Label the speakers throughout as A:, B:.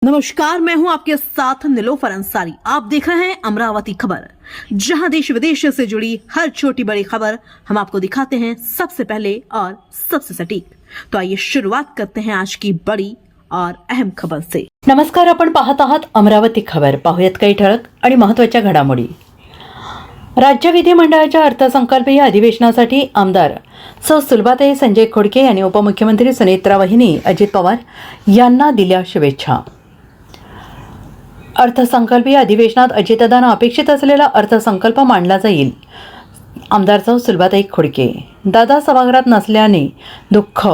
A: नमस्कार, मैं हूं आपके साथ निलोफर अंसारी। आप देख रहे हैं अमरावती खबर, जहां देश विदेश से जुड़ी हर छोटी बड़ी खबर हम आपको दिखाते हैं सबसे पहले और सबसे सटीक। तो आइए शुरुआत करते हैं आज की बड़ी और अहम खबर से।
B: नमस्कार, आपण पाहत आहात अमरावती खबर। पाहूयात काही ठळक आणि महत्त्वाच्या घडामोडी। राज्य विधिमंडळाच्या अर्थसंकल्पीय अधिवेशनासाठी आमदार सौ सुलभाताई संजय खोडके यांनी उपमुख्यमंत्री सुनेत्रा वहिनी अजित पवार यांना दिल्या शुभेच्छा। अर्थसंकल्पीय अधिवेशनात अजितदादांना अपेक्षित असलेला अर्थसंकल्प मांडला जाईल। आमदार सौ सुलभाताई खोडके। दादा सभागृहात नसल्याने दुःख,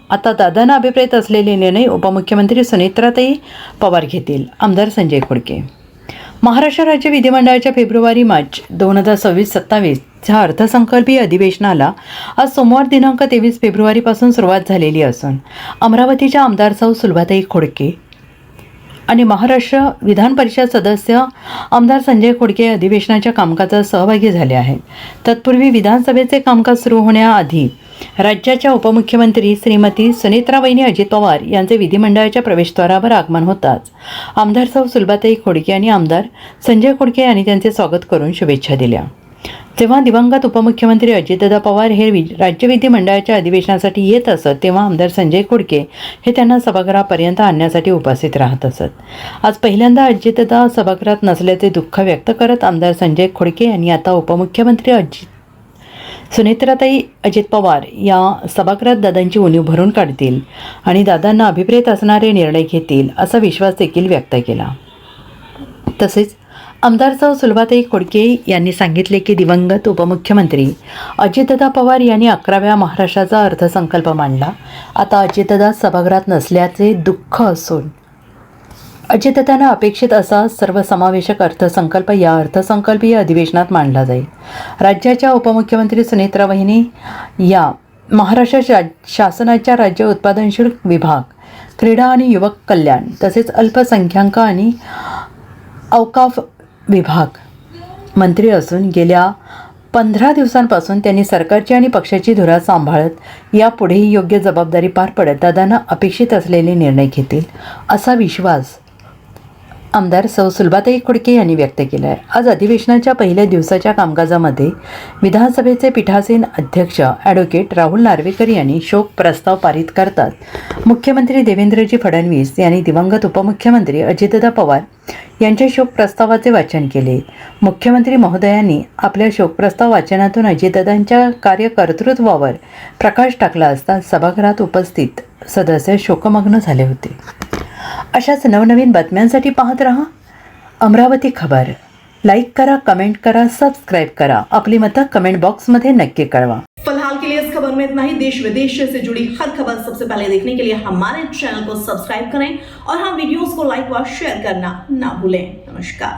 B: आता दादांना अभिप्रेत असलेले निर्णय उपमुख्यमंत्री सुनेत्राताई पवार घेतील। आमदार संजय खोडके। महाराष्ट्र राज्य विधिमंडळाच्या फेब्रुवारी-मार्च 2026-27 च्या अर्थसंकल्पीय अधिवेशनाला आज सोमवार दिनांक 23 फेब्रुवारीपासून सुरुवात झालेली असून अमरावतीच्या आमदार सौ सुलभाताई खोडके आणि महाराष्ट्र विधान परिषद सदस्य आमदार संजय खोडके अधिवेशनाच्या कामकाजात सहभागी झाले आहेत। तत्पूर्वी विधानसभेचे कामकाज सुरू होण्याआधी राज्याच्या उपमुख्यमंत्री श्रीमती सुनेत्रा वहिनी अजित पवार यांचे विधिमंडळाच्या प्रवेशद्वारावर आगमन होताच आमदार सौ सुलभाताई खोडके आणि आमदार संजय खोडके यांनी त्यांचे स्वागत करून शुभेच्छा दिल्या। जेव्हा दिवंगत उपमुख्यमंत्री अजितदादा पवार हे राज्य विधिमंडळाच्या अधिवेशनासाठी येत असत, तेव्हा आमदार संजय खोडके हे त्यांना सभागृहापर्यंत आणण्यासाठी उपस्थित राहत असत। आज पहिल्यांदा अजितदादा सभागृहात नसल्याचे दुःख व्यक्त करत आमदार संजय खोडके यांनी आता उपमुख्यमंत्री सुनेत्राताई अजित पवार या सभागृहात दादांची उणीव भरून काढतील आणि दादांना अभिप्रेत असणारे निर्णय घेतील असा विश्वास देखील व्यक्त केला। तसेच आमदार सौ सुलभाताई खोडके यांनी सांगितले की दिवंगत उपमुख्यमंत्री अजितदादा पवार यांनी 11व्या महाराष्ट्राचा अर्थसंकल्प मांडला। आता अजितदादा सभागृहात नसल्याचे दुःख असून अजितदादांना अपेक्षित असा सर्वसमावेशक अर्थसंकल्प या अर्थसंकल्पीय अधिवेशनात मांडला जाईल। राज्याच्या उपमुख्यमंत्री सुनेत्रा वहिनी या महाराष्ट्र शासनाच्या राज्य उत्पादन शुल्क विभाग, क्रीडा आणि युवक कल्याण तसेच अल्पसंख्याक आणि औकाफ विभाग मंत्री असून गेल्या 15 दिवसांपासून त्यांनी सरकारची आणि पक्षाची धुरा सांभाळत यापुढेही योग्य जबाबदारी पार पडत दादांना अपेक्षित असलेले निर्णय घेतील असा विश्वास आमदार सौ सुलभाताई खोडके यांनी व्यक्त केला आहे। आज अधिवेशनाच्या पहिल्या दिवसाच्या कामकाजामध्ये विधानसभेचे पीठासीन अध्यक्ष ॲडव्होकेट राहुल नार्वेकर यांनी शोक प्रस्ताव पारित करतात मुख्यमंत्री देवेंद्रजी फडणवीस यांनी दिवंगत उपमुख्यमंत्री अजितदादा पवार यांच्या शोक प्रस्तावाचे वाचन केले। मुख्यमंत्री महोदयांनी आपल्या शोक प्रस्ताव वाचनातून अजितदादांच्या कार्यकर्तृत्वावर प्रकाश टाकला असता सभागृहात उपस्थित सदस्य शोकमग्न झाले होते। अशाच नवनवीन बातम्यांसाठी पाहत रहा अमरावती खबर। लाईक करा, कमेंट करा, सबस्क्राइब करा। अपनी मतं कमेंट बॉक्स में नक्की कळवा।
A: फिलहाल के लिए इस खबर में इतना ही। देश विदेश से जुड़ी हर खबर सबसे पहले देखने के लिए हमारे चैनल को सब्सक्राइब करें और वीडियोस को लाइक व शेयर करना ना भूलें। नमस्कार।